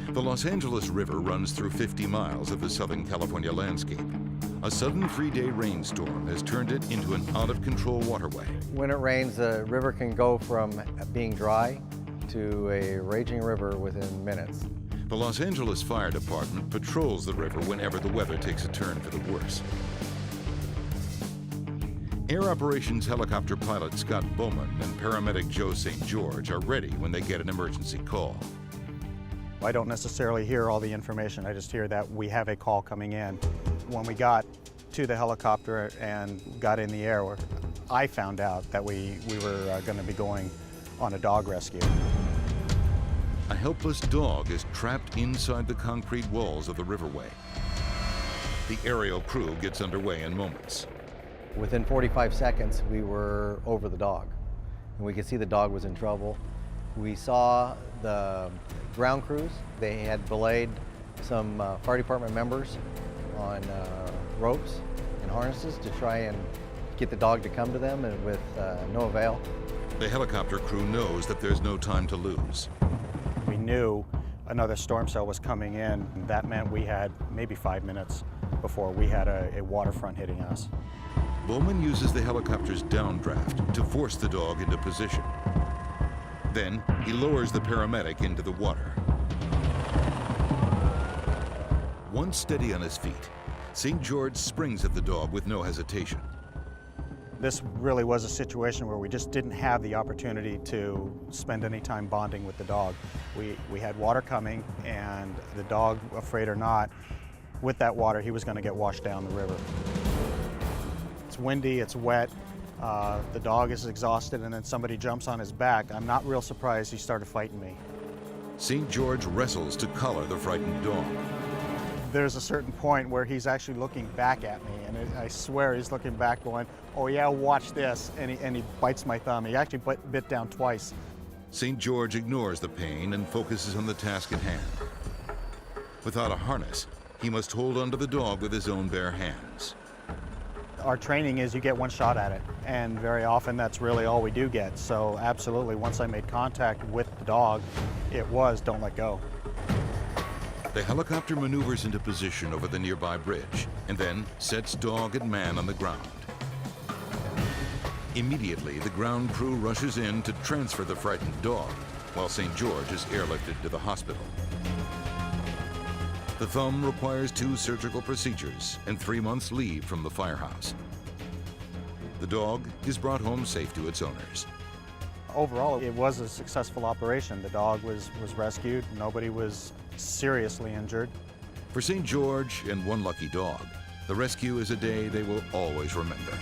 The Los Angeles River runs through 50 miles of the Southern California landscape. A sudden 3-day rainstorm has turned it into an out-of-control waterway. When it rains, the river can go from being dry to a raging river within minutes. The Los Angeles Fire Department patrols the river whenever the weather takes a turn for the worse. Air Operations helicopter pilot Scott Bowman and paramedic Joe St. George are ready when they get an emergency call. I don't necessarily hear all the information, I just hear that we have a call coming in. When we got to the helicopter and got in the air, I found out that we were going to be going on a dog rescue. A helpless dog is trapped inside the concrete walls of the riverway. The aerial crew gets underway in moments. Within 45 seconds, we were over the dog, and we could see the dog was in trouble. We saw the ground crews. They had belayed some fire department members on ropes and harnesses to try and get the dog to come to them, and with no avail. The helicopter crew knows that there's no time to lose. We knew another storm cell was coming in. That meant we had maybe 5 minutes before we had a waterfront hitting us. Bowman uses the helicopter's downdraft to force the dog into position. Then he lowers the paramedic into the water. Once steady on his feet, St. George springs at the dog with no hesitation. This really was a situation where we just didn't have the opportunity to spend any time bonding with the dog. We had water coming, and the dog, afraid or not, with that water, he was going to get washed down the river. It's windy, it's wet, the dog is exhausted, and then somebody jumps on his back. I'm not real surprised he started fighting me. St. George wrestles to collar the frightened dog. There's a certain point where he's actually looking back at me, and I swear he's looking back going, oh yeah, watch this, and he bites my thumb. He actually bit down twice. St. George ignores the pain and focuses on the task at hand. Without a harness, he must hold onto the dog with his own bare hands. Our training is you get one shot at it, and very often that's really all we do get. So absolutely, once I made contact with the dog, it was don't let go. The helicopter maneuvers into position over the nearby bridge and then sets dog and man on the ground. Immediately, the ground crew rushes in to transfer the frightened dog, while St. George is airlifted to the hospital. The thumb requires 2 surgical procedures and 3 months leave from the firehouse. The dog is brought home safe to its owners. Overall, it was a successful operation. The dog was rescued. Nobody was seriously injured. For St. George and one lucky dog, the rescue is a day they will always remember.